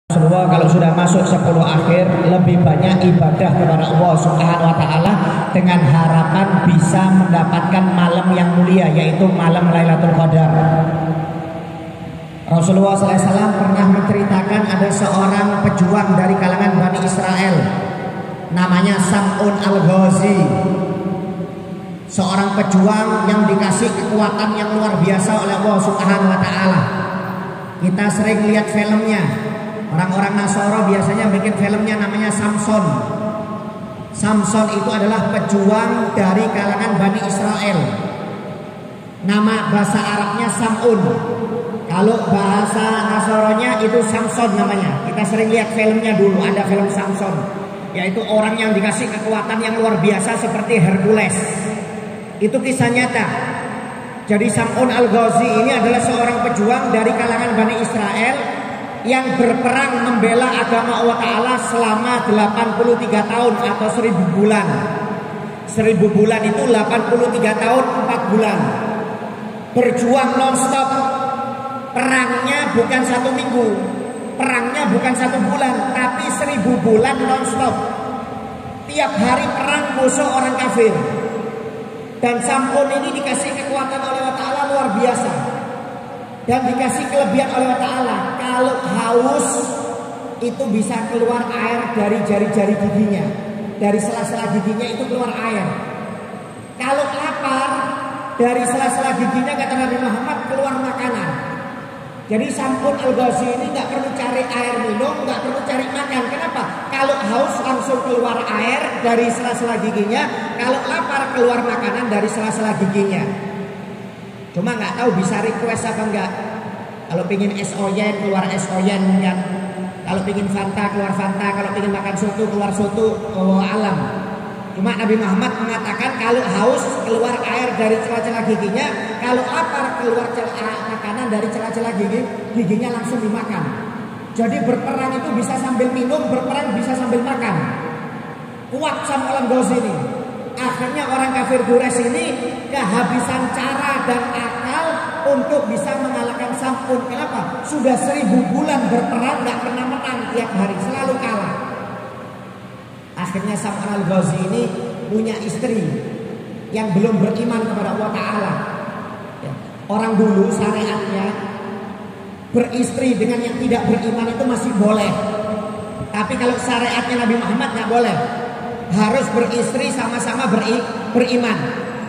Rasulullah kalau sudah masuk 10 akhir lebih banyak ibadah kepada Allah Subhanahu wa taala dengan harapan bisa mendapatkan malam yang mulia, yaitu malam Lailatul Qadar. Rasulullah SAW pernah menceritakan ada seorang pejuang dari kalangan Bani Israel namanya Sam'un Al-Ghazi, seorang pejuang yang dikasih kekuatan yang luar biasa oleh Allah Subhanahu wa taala. Kita sering lihat filmnya. Orang-orang Nasoro biasanya bikin filmnya namanya Samson. Samson itu adalah pejuang dari kalangan Bani Israel. Nama bahasa Arabnya Sam'un. Kalau bahasa Nasoronya itu Samson namanya. Kita sering lihat filmnya dulu, ada film Samson, yaitu orang yang dikasih kekuatan yang luar biasa seperti Hercules. Itu kisah nyata. Jadi Sam'un Al-Ghazi ini adalah seorang pejuang dari kalangan Bani Israel yang berperang membela agama Allah Ta'ala selama 83 tahun atau 1000 bulan. 1000 bulan itu 83 tahun 4 bulan. Berjuang non-stop. Perangnya bukan 1 minggu, perangnya bukan 1 bulan, tapi 1000 bulan non-stop. Tiap hari perang musuh orang kafir. Dan Sam'un ini dikasih kekuatan oleh Allah Ta'ala luar biasa, dan dikasih kelebihan oleh Allah Ta'ala. Kalau haus itu bisa keluar air dari jari-jari giginya, dari sela-sela giginya itu keluar air. Kalau lapar, dari sela-sela giginya kata Nabi Muhammad keluar makanan. Jadi Sam'un Al-Ghazi ini nggak perlu cari air minum, nggak perlu cari makan. Kenapa? Kalau haus langsung keluar air dari sela-sela giginya. Kalau lapar keluar makanan dari sela-sela giginya. Cuma nggak tahu bisa request apa enggak. Kalau pingin es oyen keluar es oyen kan. Kalau pingin Fanta keluar Fanta. Kalau pingin makan soto keluar soto. Oh alam. Cuma Nabi Muhammad mengatakan kalau haus keluar air dari celah-celah giginya. Kalau lapar keluar makanan dari celah-celah giginya langsung dimakan. Jadi berperang itu bisa sambil minum, berperang bisa sambil makan. Kuat Sam'un Al-Ghazi ini. Akhirnya orang kafir Quraisy ini kehabisan cara dan akal untuk bisa mengalahkan Sam'un. Kenapa? Sudah 1000 bulan berperang gak pernah menang, tiap hari selalu kalah. Akhirnya Sam'un Al-Ghazi ini punya istri yang belum beriman kepada Allah Ta'ala. Orang dulu syariatnya beristri dengan yang tidak beriman itu masih boleh. Tapi kalau syariatnya Nabi Muhammad gak boleh. Harus beristri sama-sama beriman.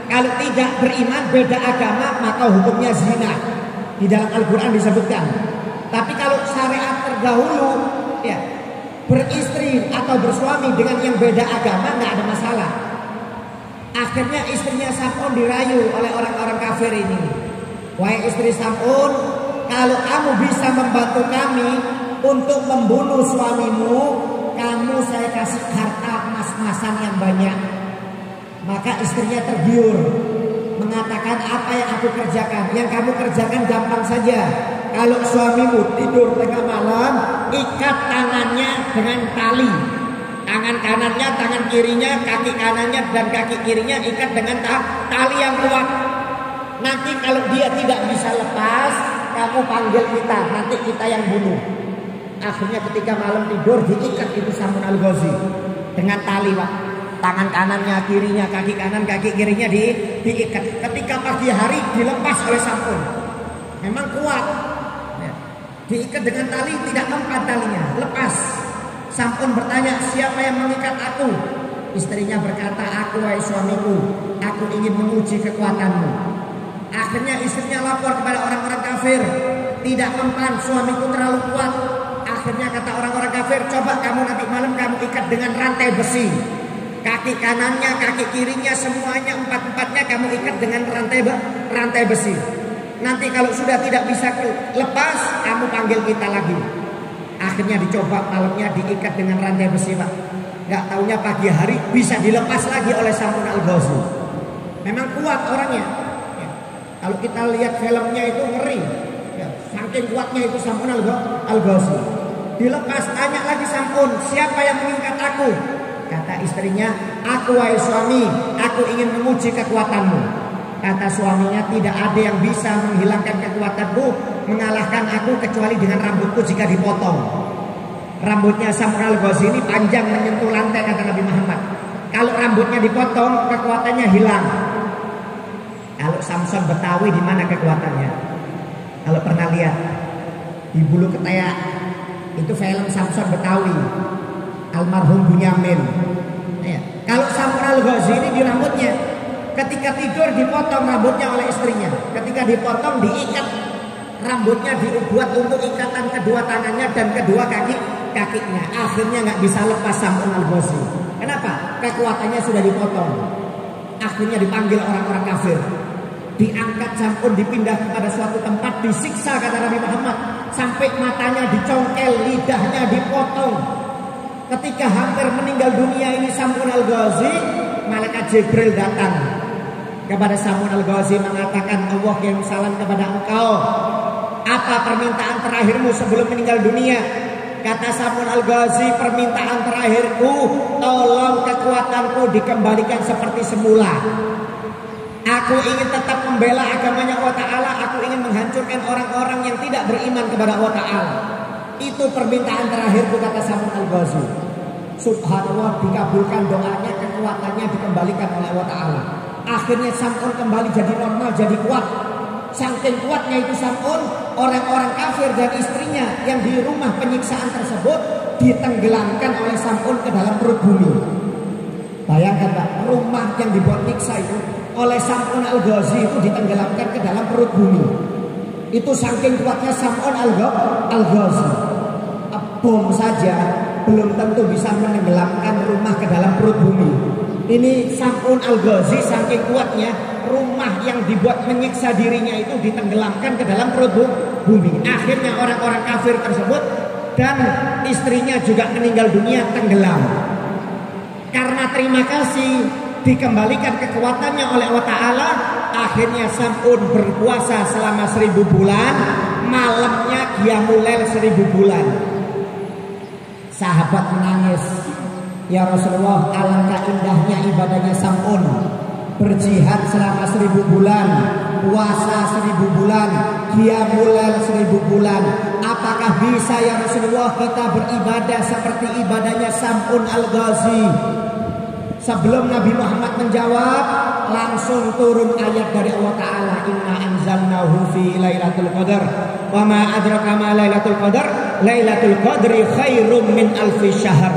Kalau tidak beriman, beda agama, maka hukumnya zina. Di dalam Al-Quran disebutkan. Tapi kalau syariat terdahulu, ya, beristri atau bersuami dengan yang beda agama nggak ada masalah. Akhirnya istrinya Sam'un dirayu oleh orang-orang kafir ini. Wahai istri Sam'un, kalau kamu bisa membantu kami untuk membunuh suamimu, kamu saya kasih harta emas-emasan yang banyak. Maka istrinya tergiur, mengatakan apa yang aku kerjakan. Yang kamu kerjakan gampang saja. Kalau suamimu tidur tengah malam, ikat tangannya dengan tali. Tangan kanannya, tangan kirinya, kaki kanannya dan kaki kirinya ikat dengan tali yang kuat. Nanti kalau dia tidak bisa lepas, kamu panggil kita, nanti kita yang bunuh. Akhirnya ketika malam tidur diikat itu Sam'un Al-Ghazi dengan tali, Pak. Tangan kanannya, kirinya, kaki kanan, kaki kirinya diikat. Ketika pagi hari dilepas oleh Sam'un. Memang kuat. Ya. Diikat dengan tali, tidak mempan talinya, lepas. Sam'un bertanya, siapa yang mengikat aku? Istrinya berkata, aku wahai suamiku, aku ingin menguji kekuatanmu. Akhirnya istrinya lapor kepada orang-orang kafir, tidak mempan, suamiku terlalu kuat. Akhirnya kata orang-orang kafir, coba kamu nanti malam kamu ikat dengan rantai besi. Kaki kanannya, kaki kirinya, semuanya empat-empatnya kamu ikat dengan rantai besi. Nanti kalau sudah tidak bisa lepas, kamu panggil kita lagi. Akhirnya dicoba malamnya diikat dengan rantai besi, Pak. Gak taunya pagi hari bisa dilepas lagi oleh Sam'un Al-Ghazi. Memang kuat orangnya. Ya. Kalau kita lihat filmnya itu ngeri. Ya. Saking kuatnya itu Sam'un Al-Ghazi. Dilepas, tanya lagi Sam'un, siapa yang mengikat aku? Kata istrinya, aku wahai suami, aku ingin menguji kekuatanmu. Kata suaminya, tidak ada yang bisa menghilangkan kekuatanmu, mengalahkan aku kecuali dengan rambutku jika dipotong. Rambutnya Sam'un Al-Ghazi ini panjang menyentuh lantai kata Nabi Muhammad. Kalau rambutnya dipotong, kekuatannya hilang. Kalau Samson Betawi di mana kekuatannya? Kalau pernah lihat di Bulu Ketek itu film Samson Betawi, almarhum Bunyamin. Ya. Kalau Sam'un Al-Ghazi ini di rambutnya, ketika tidur dipotong rambutnya oleh istrinya. Ketika dipotong diikat rambutnya, dibuat untuk ikatan kedua tangannya dan kedua kakinya. Akhirnya nggak bisa lepas Sam'un Al-Ghazi. Kenapa? Kekuatannya sudah dipotong. Akhirnya dipanggil orang-orang kafir. Diangkat Sam'un, dipindah kepada suatu tempat, disiksa kata Nabi Muhammad. Sampai matanya dicongkel, lidahnya dipotong. Ketika hampir meninggal dunia ini Sam'un Al-Ghazi, malaikat Jibril datang kepada Sam'un Al-Ghazi mengatakan, Allah kirim salam kepada engkau. Apa permintaan terakhirmu sebelum meninggal dunia? Kata Sam'un Al-Ghazi, permintaan terakhirku, tolong kekuatanku dikembalikan seperti semula. Aku ingin tetap membela agamanya Allah Ta'ala. Aku ingin menghancurkan orang-orang yang tidak beriman kepada Allah Ta'ala. Itu permintaan terakhirku kata Sam'un Al-Ghazi. Subhanallah, dikabulkan doanya, kekuatannya dikembalikan oleh Allah Ta'ala. Akhirnya Sam'un kembali jadi normal, jadi kuat. Saking kuatnya itu Sam'un, orang-orang kafir dan istrinya yang di rumah penyiksaan tersebut ditenggelamkan oleh Sam'un ke dalam perut bumi. Bayangkan Pak, rumah yang dibuat nyiksa itu oleh Sam'un Al-Ghazi itu ditenggelamkan ke dalam perut bumi. Itu saking kuatnya Sam'un Al-Ghazi. Bom saja belum tentu bisa menenggelamkan rumah ke dalam perut bumi. Ini Sam'un Al-Ghazi saking kuatnya, rumah yang dibuat menyiksa dirinya itu ditenggelamkan ke dalam perut bumi. Akhirnya orang-orang kafir tersebut dan istrinya juga meninggal dunia tenggelam. Karena terima kasih dikembalikan kekuatannya oleh Allah Ta'ala, akhirnya Sam'un berpuasa selama 1000 bulan, malamnya Qiyamul Lail 1000 bulan. Sahabat menangis, ya Rasulullah, alangkah indahnya ibadahnya Sam'un. Berjihad selama 1000 bulan, puasa 1000 bulan, Qiyamul Lail 1000 bulan. Apakah bisa ya Rasulullah kita beribadah seperti ibadahnya Sam'un Al-Ghazi? Sebelum Nabi Muhammad menjawab, langsung turun ayat dari Allah Ta'ala, Inna anzalnahu fi Lailatul Qadar, wa ma adraka ma Lailatul Qadar, Lailatul Qadri khairum min alfi syahr.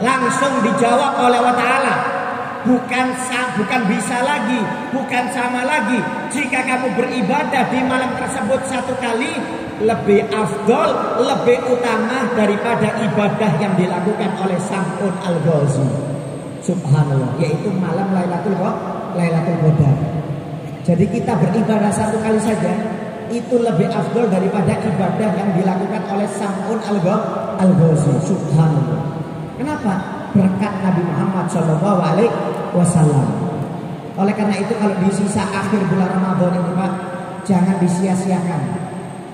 Langsung dijawab oleh Allah Ta'ala, bukan bisa lagi, bukan sama lagi. Jika kamu beribadah di malam tersebut satu kali, lebih afdol, lebih utama daripada ibadah yang dilakukan oleh Sam'un Al-Ghazi. Subhanallah, yaitu malam Lailatul Qadar. Jadi kita beribadah satu kali saja itu lebih afdol daripada ibadah yang dilakukan oleh Sam'un Al-Ghazi. Subhanallah. Kenapa? Berkat Nabi Muhammad SAW. Oleh karena itu kalau di sisa akhir bulan Ramadan ini Pak, jangan disia-siakan.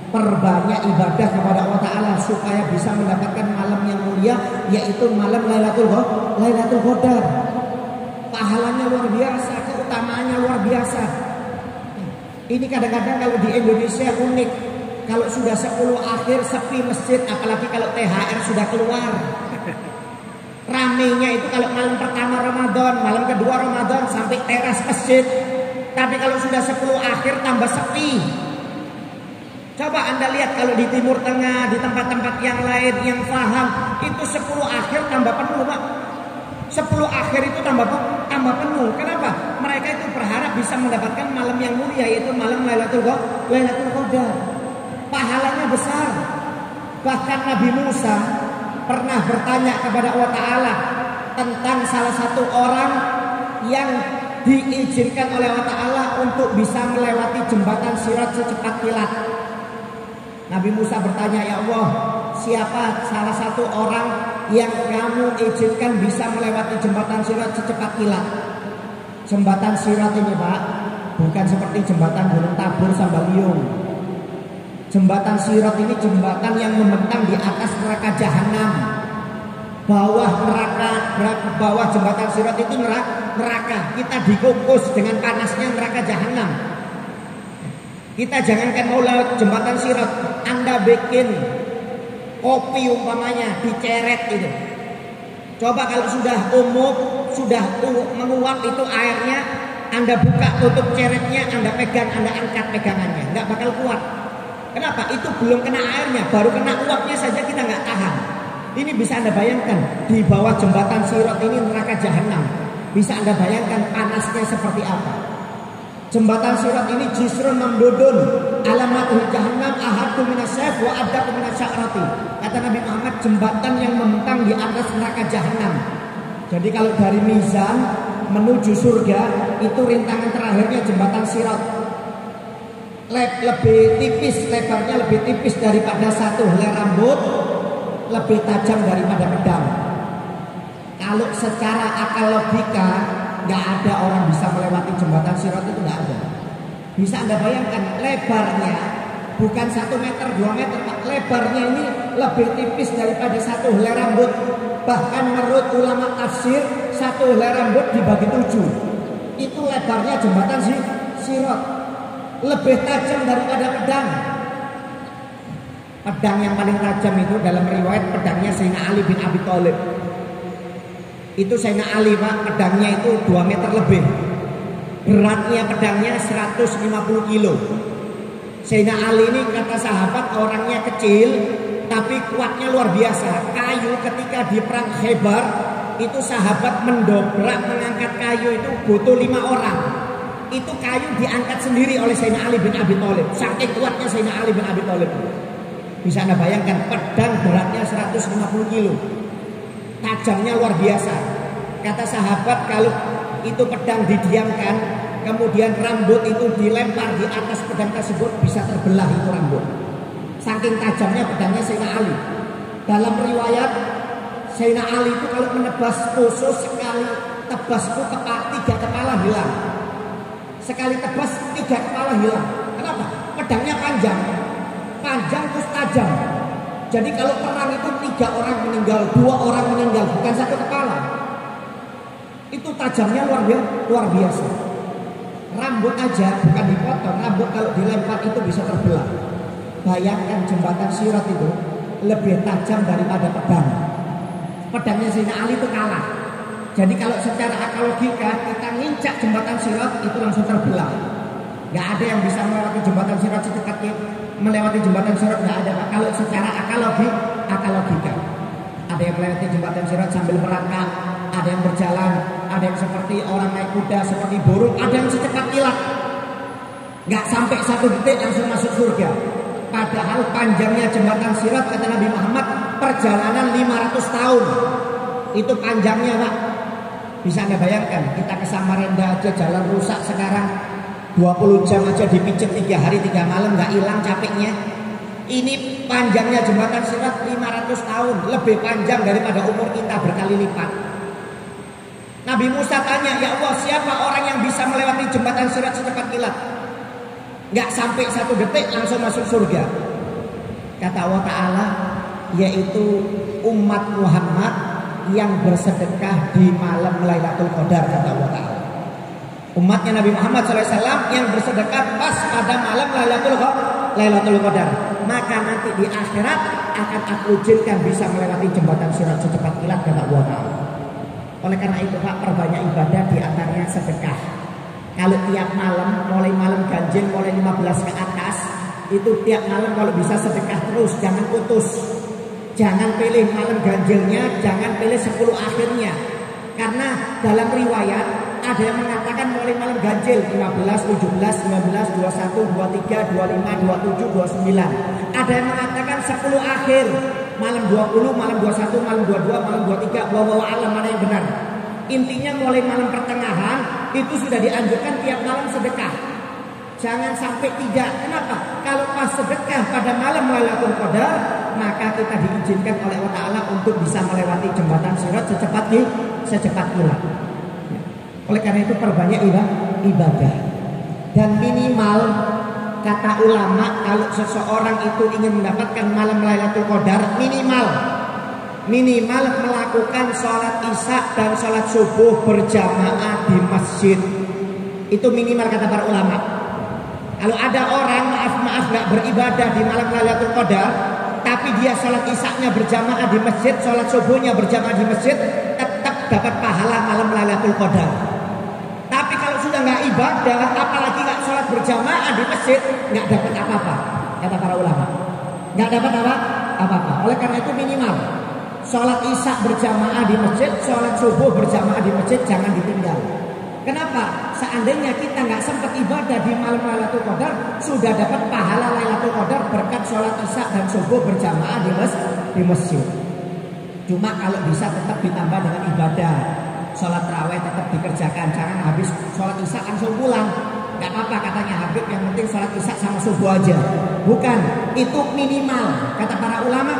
Perbanyak ibadah kepada Allah Ta'ala supaya bisa mendapatkan malam yang mulia, yaitu malam Lailatul Qadar. Pahalanya luar biasa, keutamaannya luar biasa. Ini kadang-kadang kalau di Indonesia unik. Kalau sudah 10 akhir sepi masjid, apalagi kalau THR sudah keluar. Ramenya itu kalau malam pertama Ramadan, malam kedua Ramadan sampai teras masjid. Tapi kalau sudah 10 akhir tambah sepi. Coba Anda lihat kalau di Timur Tengah, di tempat-tempat yang lain yang paham, itu 10 akhir tambah penuh Pak. 10 akhir itu tambah penuh. Kenapa? Mereka itu berharap bisa mendapatkan malam yang mulia, yaitu malam Lailatul Qadar. Pahalanya besar. Bahkan Nabi Musa pernah bertanya kepada Allah Ta'ala tentang salah satu orang yang diizinkan oleh Allah Ta'ala untuk bisa melewati jembatan Sirat secepat kilat. Nabi Musa bertanya, ya Allah, siapa salah satu orang yang kamu izinkan bisa melewati jembatan Sirat secepat kilat? Jembatan Sirat ini Pak, bukan seperti jembatan Gunung Tabur Sambaliung. Jembatan Sirat ini jembatan yang membentang di atas neraka Jahanam. Bawah jembatan Sirat itu neraka. Kita dikukus dengan panasnya neraka Jahanam. Kita jangankan mau lewat jembatan Sirat, Anda bikin kopi umpamanya diceret itu. Coba kalau sudah umum, sudah menguap itu airnya, Anda buka tutup ceretnya, Anda pegang, Anda angkat pegangannya, nggak bakal kuat. Kenapa? Itu belum kena airnya, baru kena uapnya saja kita nggak tahan. Ini bisa Anda bayangkan, di bawah jembatan Sirat ini neraka jahanam. Bisa Anda bayangkan panasnya seperti apa. Jembatan Sirat ini justru membudun alamat jahannam ahadu minasyaif wa adaku minasya'rati. Kata Nabi Muhammad, jembatan yang membentang di atas neraka jahanam. Jadi kalau dari mizan menuju surga itu rintangan terakhirnya jembatan Sirat. Lebih tipis, lebarnya lebih tipis daripada satu helai rambut, lebih tajam daripada pedang. Kalau secara akal logika nggak ada orang bisa melewati jembatan Sirat itu, nggak ada. Bisa Anda bayangkan lebarnya bukan 1 meter 2 meter, Pak. Lebarnya ini lebih tipis daripada satu helai rambut. Bahkan menurut ulama tafsir, satu helai rambut dibagi 7. Itu lebarnya jembatan Sirat. Lebih tajam daripada pedang. Pedang yang paling tajam itu dalam riwayat pedangnya Sayyidina Ali bin Abi Thalib. Itu Sayyidina Ali, Pak, pedangnya itu 2 meter lebih. Beratnya pedangnya 150 kilo. Sayyidina Ali ini kata sahabat orangnya kecil tapi kuatnya luar biasa. Kayu ketika di perang Khaybar itu sahabat mendobrak mengangkat kayu itu butuh 5 orang. Itu kayu diangkat sendiri oleh Sayyidina Ali bin Abi Thalib. Saking kuatnya Sayyidina Ali bin Abi Thalib. Bisa Anda bayangkan pedang beratnya 150 kilo. Tajamnya luar biasa. Kata sahabat kalau itu pedang didiamkan, kemudian rambut itu dilempar di atas pedang tersebut, bisa terbelah itu rambut. Saking tajamnya pedangnya Sayyidina Ali. Dalam riwayat Sayyidina Ali itu kalau menebas khusus sekali tebas itu 3 kepala hilang. Sekali tebas 3 kepala hilang. Kenapa? Pedangnya panjang terus tajam. Jadi kalau perang itu 3 orang meninggal, 2 orang meninggal, bukan 1 kepala. Itu tajamnya luar biasa. Rambut aja bukan dipotong, rambut kalau dilempar itu bisa terbelah. Bayangkan jembatan Sirat itu lebih tajam daripada pedang. Pedangnya Sayyidina Ali itu kalah. Jadi kalau secara akal logika kita ngincak jembatan Sirat itu langsung terbelah. Gak ada yang bisa melewati jembatan Sirat secepatnya. Melewati jembatan Sirat nggak ada, Pak. Kalau secara akal logika. Ada yang melewati jembatan Sirat sambil merangkak, ada yang berjalan, ada yang seperti orang naik kuda, seperti burung, ada yang secepat kilat. Nggak sampai 1 detik langsung masuk surga. Padahal panjangnya jembatan Sirat kata Nabi Muhammad perjalanan 500 tahun. Itu panjangnya, Pak. Bisa Anda bayangkan kita ke Samarinda aja jalan rusak sekarang 20 jam aja dipijet 3 hari 3 malam nggak hilang capeknya. Ini panjangnya jembatan Sirat 500 tahun, lebih panjang daripada umur kita berkali lipat. Nabi Musa tanya, ya Allah siapa orang yang bisa melewati jembatan Sirat secepat kilat? Nggak sampai 1 detik langsung masuk surga. Kata Allah Ta'ala, yaitu umat Muhammad yang bersedekah di malam Lailatul Qadar, kata Allah Ta'ala. Umatnya Nabi Muhammad SAW yang bersedekah pas pada malam Lailatul Qadar. Maka nanti di akhirat akan aku izinkan bisa melewati jembatan Sirat secepat kilat, kata Allah Ta'ala. Oleh karena itu Pak, perbanyak ibadah, di antaranya sedekah. Kalau tiap malam, mulai malam ganjil, mulai 15 ke atas, itu tiap malam kalau bisa sedekah terus, jangan putus. Jangan pilih malam ganjilnya, jangan pilih 10 akhirnya. Karena dalam riwayat ada yang mengatakan mulai malam ganjil 15, 17, 19, 21, 23, 25, 27, 29. Ada yang mengatakan 10 akhir, malam 20, malam 21, malam 22, malam 23. Wallahu a'lam mana yang benar. Intinya mulai malam pertengahan itu sudah dianjurkan tiap malam sedekah. Jangan sampai tidak. Kenapa? Kalau pas sedekah pada malam Lailatul Qadar, maka kita diizinkan oleh Allah Ta'ala untuk bisa melewati jembatan Sirat secepat kilat. Oleh karena itu perbanyak ibadah. Dan minimal kata ulama, kalau seseorang itu ingin mendapatkan malam Lailatul Qadar, minimal melakukan sholat isya dan sholat subuh berjamaah di masjid. Itu minimal kata para ulama. Kalau ada orang maaf nggak beribadah di malam Lailatul Qadar, tapi dia sholat isya-nya berjamaah di masjid, sholat subuhnya berjamaah di masjid, tetap dapat pahala malam Lailatul Qadar. Tapi kalau sudah nggak ibadah, apalagi nggak sholat berjamaah di masjid, nggak dapat apa-apa, kata para ulama. Nggak dapat apa-apa. Oleh karena itu minimal sholat isya berjamaah di masjid, sholat subuh berjamaah di masjid jangan ditinggal. Kenapa? Seandainya kita nggak sempat ibadah di malam Lailatul Qadar, sudah dapat pahala Lailatul Qadar berkat sholat isya dan subuh berjamaah di masjid. Cuma kalau bisa tetap ditambah dengan ibadah. Sholat tarawih tetap dikerjakan, jangan habis sholat isya langsung pulang. Gak apa-apa katanya Habib, yang penting sholat isya sama subuh aja. Bukan, itu minimal. Kata para ulama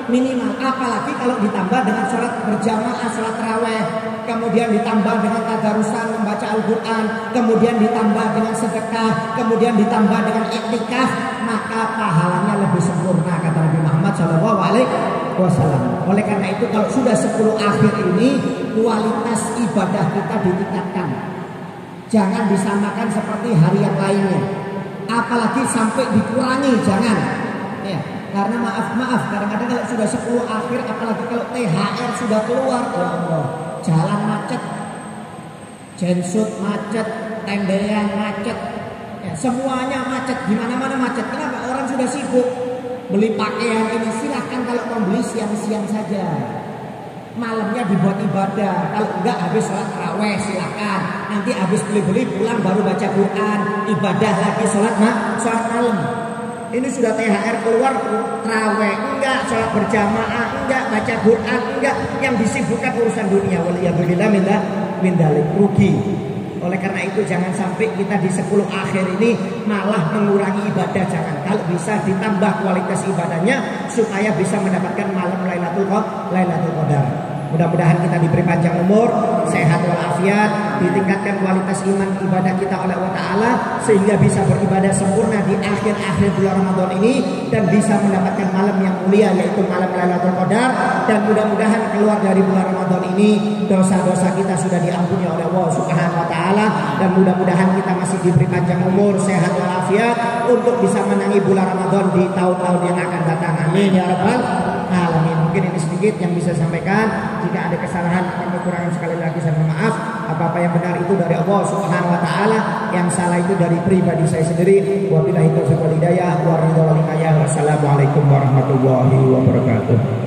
minimal. Apalagi kalau ditambah dengan sholat berjamaah, sholat tarawih, kemudian ditambah dengan tadarusan membaca Al-Quran, kemudian ditambah dengan sedekah, kemudian ditambah dengan iktikaf, maka pahalanya lebih sempurna kata Nabi Muhammad SAW. Oleh karena itu kalau sudah 10 akhir ini, kualitas ibadah kita ditingkatkan. Jangan disamakan seperti hari yang lainnya, apalagi sampai dikurangi, jangan. Ya, karena maaf, kadang-kadang kalau sudah 10 akhir, apalagi kalau THR sudah keluar, ya Allah, jalan macet, jensut macet, tendean macet, ya, semuanya macet, gimana-mana macet. Kenapa? Orang sudah sibuk beli pakaian ini. Silahkan kalau mau beli siang-siang saja, malamnya dibuat ibadah. Kalau enggak habis sholat tarawih silakan. Nanti habis beli-beli pulang baru baca Quran, ibadah lagi sholat malam. Ini sudah THR keluar, tarawih enggak, sholat berjamaah enggak, baca Quran enggak, yang disibukkan urusan dunia. Waliyadzubillah min dzalik, rugi. Oleh karena itu jangan sampai kita di 10 akhir ini malah mengurangi ibadah, jangan. Kalau bisa ditambah kualitas ibadahnya supaya bisa mendapatkan malam Lailatul Qadar. Mudah-mudahan kita diberi panjang umur, sehat walafiat, ditingkatkan kualitas iman ibadah kita oleh Allah Ta'ala, sehingga bisa beribadah sempurna di akhir-akhir bulan Ramadan ini dan bisa mendapatkan malam yang mulia yaitu malam Lailatul Qadar. Dan mudah-mudahan keluar dari bulan Ramadan ini dosa-dosa kita sudah diampuni oleh Allah Subhanahu wa Ta'ala, dan mudah-mudahan kita masih diberi panjang umur, sehat walafiat untuk bisa menangi bulan Ramadan di tahun-tahun yang akan datang. Amin ya rabbal alamin. Mungkin ini sedikit yang bisa saya sampaikan. Jika ada kesalahan atau kekurangan, sekali lagi saya mohon maaf. Apa-apa yang benar itu dari Allah Subhanahu wa Ta'ala, yang salah itu dari pribadi saya sendiri. Wabillahi taufiq wal hidayah wa ridha wal inayah. Wassalamualaikum warahmatullahi wabarakatuh.